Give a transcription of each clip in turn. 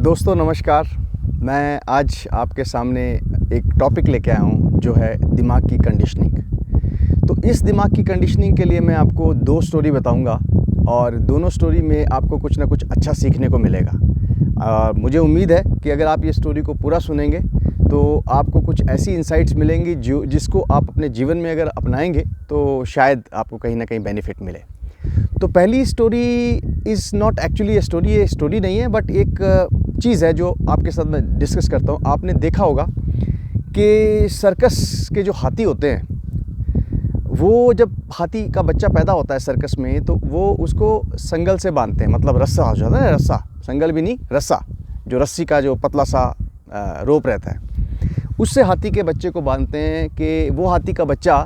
दोस्तों नमस्कार। मैं आज आपके सामने एक टॉपिक लेके आया हूँ जो है दिमाग की कंडीशनिंग। तो इस दिमाग की कंडीशनिंग के लिए मैं आपको दो स्टोरी बताऊँगा और दोनों स्टोरी में आपको कुछ ना कुछ अच्छा सीखने को मिलेगा। मुझे उम्मीद है कि अगर आप ये स्टोरी को पूरा सुनेंगे तो आपको कुछ ऐसी इंसाइट्स मिलेंगी जिसको आप अपने जीवन में अगर अपनाएंगे तो शायद आपको कहीं ना कहीं बेनिफिट मिले। तो पहली story is not actually a story, ये स्टोरी नहीं है बट एक चीज़ है जो आपके साथ मैं डिस्कस करता हूँ। आपने देखा होगा कि सर्कस के जो हाथी होते हैं, वो जब हाथी का बच्चा पैदा होता है सर्कस में तो वो उसको संगल से बांधते हैं, मतलब रस्सा हो जाता है, रस्सा, संगल भी नहीं रस्सा, जो रस्सी का जो पतला सा रोप रहता है उससे हाथी के बच्चे को बांधते हैं कि वो हाथी का बच्चा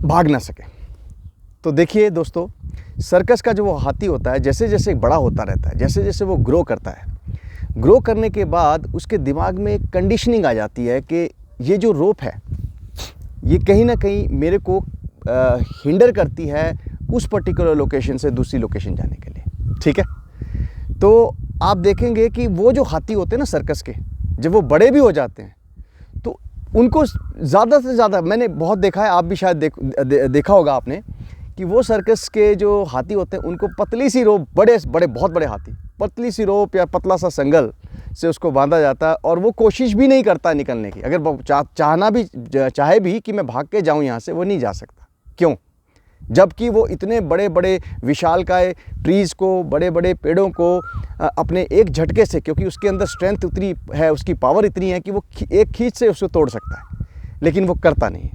भाग ना सके। तो देखिए दोस्तों, सर्कस का जो वो हाथी होता है जैसे जैसे बड़ा होता रहता है, जैसे जैसे वो ग्रो करता है, ग्रो करने के बाद उसके दिमाग में एक कंडीशनिंग आ जाती है कि ये जो रोप है ये कहीं ना कहीं मेरे को हिंडर करती है उस पर्टिकुलर लोकेशन से दूसरी लोकेशन जाने के लिए। ठीक है, तो आप देखेंगे कि वो जो हाथी होते हैं ना सर्कस के, जब वो बड़े भी हो जाते हैं तो उनको ज़्यादा से ज़्यादा, मैंने बहुत देखा है, आप भी शायद देखा होगा आपने, कि वो सर्कस के जो हाथी होते हैं उनको पतली सी रोप, बहुत बड़े हाथी, पतली सी रोप या पतला सा संगल से उसको बांधा जाता है और वो कोशिश भी नहीं करता निकलने की। अगर चाहे भी कि मैं भाग के जाऊं यहाँ से, वो नहीं जा सकता। क्यों? जबकि वो इतने बड़े बड़े विशालकाय ट्रीज़ को, बड़े बड़े पेड़ों को अपने एक झटके से, क्योंकि उसके अंदर स्ट्रेंथ उतनी है, उसकी पावर इतनी है कि वो एक खींच से उसको तोड़ सकता है, लेकिन वो करता नहीं है।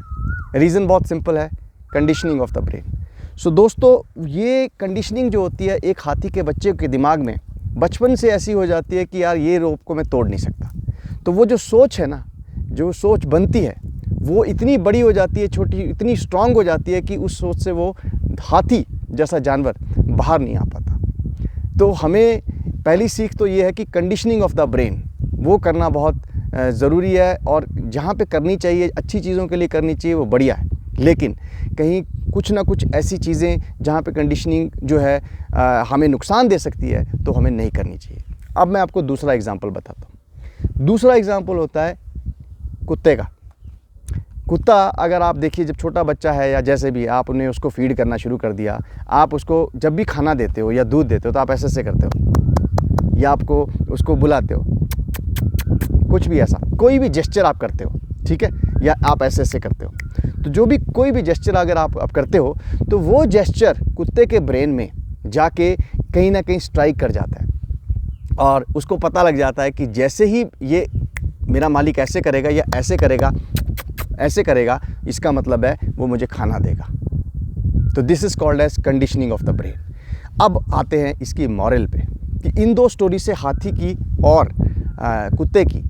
रीज़न बहुत सिंपल है, कंडीशनिंग ऑफ द ब्रेन। सो दोस्तों, ये कंडीशनिंग जो होती है एक हाथी के बच्चे के दिमाग में बचपन से ऐसी हो जाती है कि यार ये रोप को मैं तोड़ नहीं सकता। तो वो जो सोच है ना, जो सोच बनती है वो इतनी बड़ी हो जाती है, छोटी, इतनी स्ट्रांग हो जाती है कि उस सोच से वो हाथी जैसा जानवर बाहर नहीं आ पाता। तो हमें पहली सीख तो ये है कि कंडीशनिंग ऑफ द ब्रेन वो करना बहुत ज़रूरी है, और जहाँ पे करनी चाहिए, अच्छी चीज़ों के लिए करनी चाहिए, वो बढ़िया है। लेकिन कहीं कुछ ना कुछ ऐसी चीज़ें जहाँ पे कंडीशनिंग जो है हमें नुकसान दे सकती है तो हमें नहीं करनी चाहिए। अब मैं आपको दूसरा एग्जांपल बताता हूँ। दूसरा एग्जांपल होता है कुत्ते का। कुत्ता, अगर आप देखिए, जब छोटा बच्चा है या जैसे भी आपने उसको फीड करना शुरू कर दिया, आप उसको जब भी खाना देते हो या दूध देते हो तो आप ऐसे ऐसे करते हो, या आपको उसको बुलाते हो, कुछ भी ऐसा कोई भी जेस्चर आप करते हो, ठीक है, या आप ऐसे ऐसे करते हो। तो जो भी कोई भी जेस्चर अगर आप करते हो तो वो जेस्चर कुत्ते के ब्रेन में जाके कहीं ना कहीं स्ट्राइक कर जाता है और उसको पता लग जाता है कि जैसे ही ये मेरा मालिक ऐसे करेगा या ऐसे करेगा, ऐसे करेगा, इसका मतलब है वो मुझे खाना देगा। तो this is called as conditioning of the brain. अब आते हैं इसकी मॉरल पे कि इन दो स्टोरी से, हाथी की और कुत्ते की,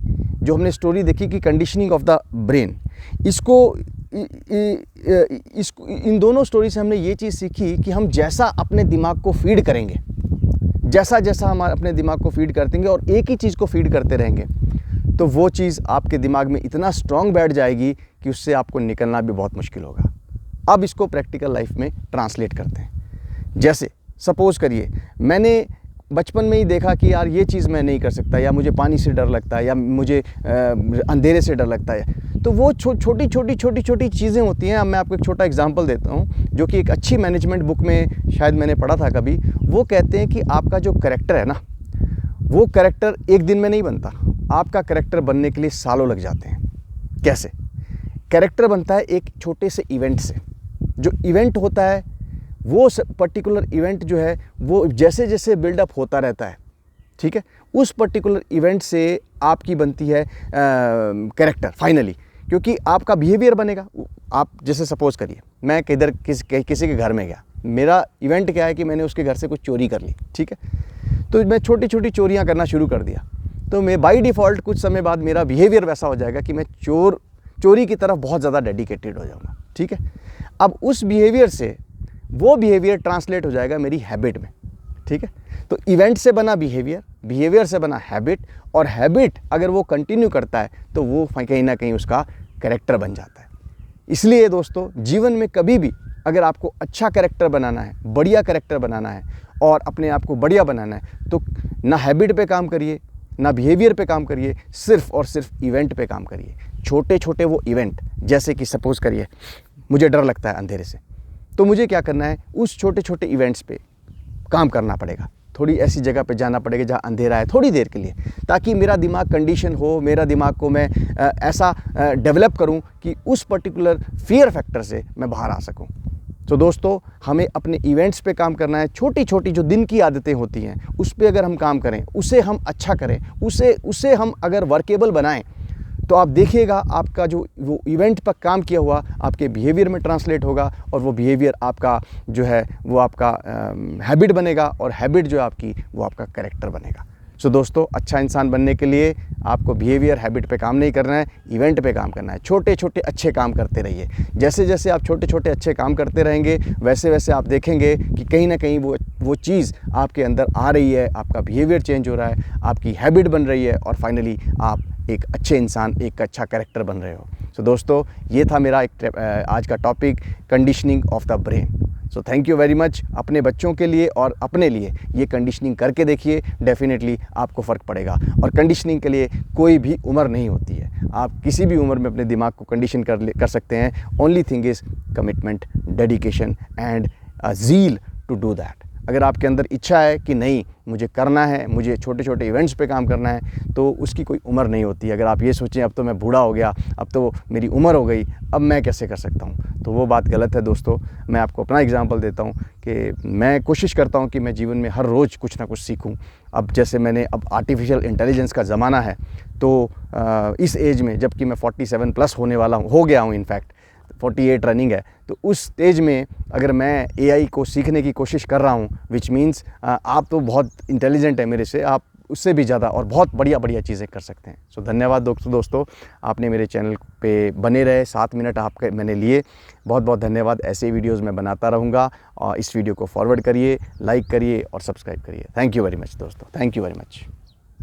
जो हमने स्टोरी देखी कि कंडीशनिंग ऑफ द ब्रेन, इन दोनों स्टोरी से हमने ये चीज़ सीखी कि हम जैसा अपने दिमाग को फीड करेंगे, जैसा जैसा हम अपने दिमाग को फीड करते हैं और एक ही चीज़ को फीड करते रहेंगे, तो वो चीज़ आपके दिमाग में इतना स्ट्रांग बैठ जाएगी कि उससे आपको निकलना भी बहुत मुश्किल होगा। अब इसको प्रैक्टिकल लाइफ में ट्रांसलेट करते हैं। जैसे सपोज़ करिए, मैंने बचपन में ही देखा कि यार ये चीज़ मैं नहीं कर सकता, या मुझे पानी से डर लगता है, या मुझे अंधेरे से डर लगता है। तो वो छोटी छोटी चीज़ें होती हैं। अब मैं आपको एक छोटा एग्जांपल देता हूँ जो कि एक अच्छी मैनेजमेंट बुक में शायद मैंने पढ़ा था कभी। वो कहते हैं कि आपका जो कैरेक्टर है ना, वो कैरेक्टर एक दिन में नहीं बनता। आपका कैरेक्टर बनने के लिए सालों लग जाते हैं। कैसे? कैरेक्टर बनता है एक छोटे से इवेंट से। जो इवेंट होता है, वो पर्टिकुलर इवेंट जो है वो जैसे जैसे बिल्डअप होता रहता है, ठीक है, उस पर्टिकुलर इवेंट से आपकी बनती है कैरेक्टर फाइनली, क्योंकि आपका बिहेवियर बनेगा। आप जैसे सपोज़ करिए, मैं किधर किसी के घर में गया, मेरा इवेंट क्या है कि मैंने उसके घर से कुछ चोरी कर ली, ठीक है, तो मैं छोटी छोटी चोरियां करना शुरू कर दिया। तो मैं बाय डिफ़ॉल्ट कुछ समय बाद मेरा बिहेवियर वैसा हो जाएगा कि मैं चोरी की तरफ बहुत ज़्यादा डेडिकेटेड हो जाऊँगा, ठीक है। अब उस बिहेवियर से वो बिहेवियर ट्रांसलेट हो जाएगा मेरी हैबिट में, ठीक है। तो इवेंट से बना बिहेवियर, बिहेवियर से बना हैबिट, और हैबिट अगर वो कंटिन्यू करता है तो वो कहीं ना कहीं उसका कैरेक्टर बन जाता है। इसलिए दोस्तों, जीवन में कभी भी अगर आपको अच्छा कैरेक्टर बनाना है, बढ़िया कैरेक्टर बनाना है और अपने आप को बढ़िया बनाना है, तो ना हैबिट पे काम करिए, ना बिहेवियर पे काम करिए, सिर्फ और सिर्फ इवेंट पे काम करिए। छोटे छोटे वो इवेंट, जैसे कि सपोज़ करिए मुझे डर लगता है अंधेरे से, तो मुझे क्या करना है, उस छोटे छोटे इवेंट्स पे काम करना पड़ेगा। थोड़ी ऐसी जगह पे जाना पड़ेगा जहाँ अंधेरा है थोड़ी देर के लिए, ताकि मेरा दिमाग कंडीशन हो, मेरा दिमाग को मैं ऐसा डेवलप करूँ कि उस पर्टिकुलर फियर फैक्टर से मैं बाहर आ सकूँ। तो दोस्तों, हमें अपने इवेंट्स पे काम करना है। छोटी छोटी जो दिन की आदतें होती हैं उस पे अगर हम काम करें, उसे हम अच्छा करें, उसे हम अगर वर्केबल बनाएं, तो आप देखिएगा आपका जो वो इवेंट पर काम किया हुआ आपके बिहेवियर में ट्रांसलेट होगा, और वो बिहेवियर आपका जो है वो आपका हैबिट बनेगा, और हैबिट जो है आपकी वो आपका कैरेक्टर बनेगा। सो दोस्तों, अच्छा इंसान बनने के लिए आपको बिहेवियर हैबिट पे काम नहीं करना है, इवेंट पे काम करना है। छोटे छोटे अच्छे काम करते रहिए। जैसे जैसे आप छोटे छोटे अच्छे काम करते रहेंगे, वैसे वैसे आप देखेंगे कि कहीं ना कहीं वो चीज़ आपके अंदर आ रही है, आपका बिहेवियर चेंज हो रहा है, आपकी हैबिट बन रही है, और फाइनली आप एक अच्छे इंसान, एक अच्छा कैरेक्टर बन रहे हो। सो दोस्तों, ये था मेरा आज का topic, conditioning of the brain. So thank you very much. अपने बच्चों के लिए और अपने लिए ये कंडीशनिंग करके देखिए, डेफिनेटली आपको फ़र्क पड़ेगा। और कंडीशनिंग के लिए कोई भी उम्र नहीं होती है, आप किसी भी उम्र में अपने दिमाग को कंडीशन कर सकते हैं। Only thing is commitment, dedication and zeal to do that. अगर आपके अंदर इच्छा है कि नहीं मुझे करना है, मुझे छोटे छोटे इवेंट्स पे काम करना है, तो उसकी कोई उम्र नहीं होती। अगर आप ये सोचें अब तो मैं बूढ़ा हो गया, अब तो मेरी उम्र हो गई, अब मैं कैसे कर सकता हूँ, तो वो बात गलत है दोस्तों। मैं आपको अपना एग्जांपल देता हूँ कि मैं कोशिश करता हूँ कि मैं जीवन में हर रोज़ कुछ ना कुछ सीखूँ। अब जैसे अब आर्टिफिशियल इंटेलिजेंस का ज़माना है, तो इस एज में, जबकि मैं 47 प्लस हो गया हूँ, इनफैक्ट 48 रनिंग है, तो उस स्टेज में अगर मैं एआई को सीखने की कोशिश कर रहा हूँ, विच मीन्स आप तो बहुत इंटेलिजेंट है मेरे से, आप उससे भी ज़्यादा और बहुत बढ़िया बढ़िया चीज़ें कर सकते हैं। सो धन्यवाद दोस्तों, आपने मेरे चैनल पे बने रहे, 7 मिनट आपके मैंने लिए, बहुत बहुत धन्यवाद। ऐसे वीडियोज़ मैं बनाता रहूँगा, और इस वीडियो को फॉरवर्ड करिए, लाइक करिए और सब्सक्राइब करिए। थैंक यू वेरी मच दोस्तों, थैंक यू वेरी मच।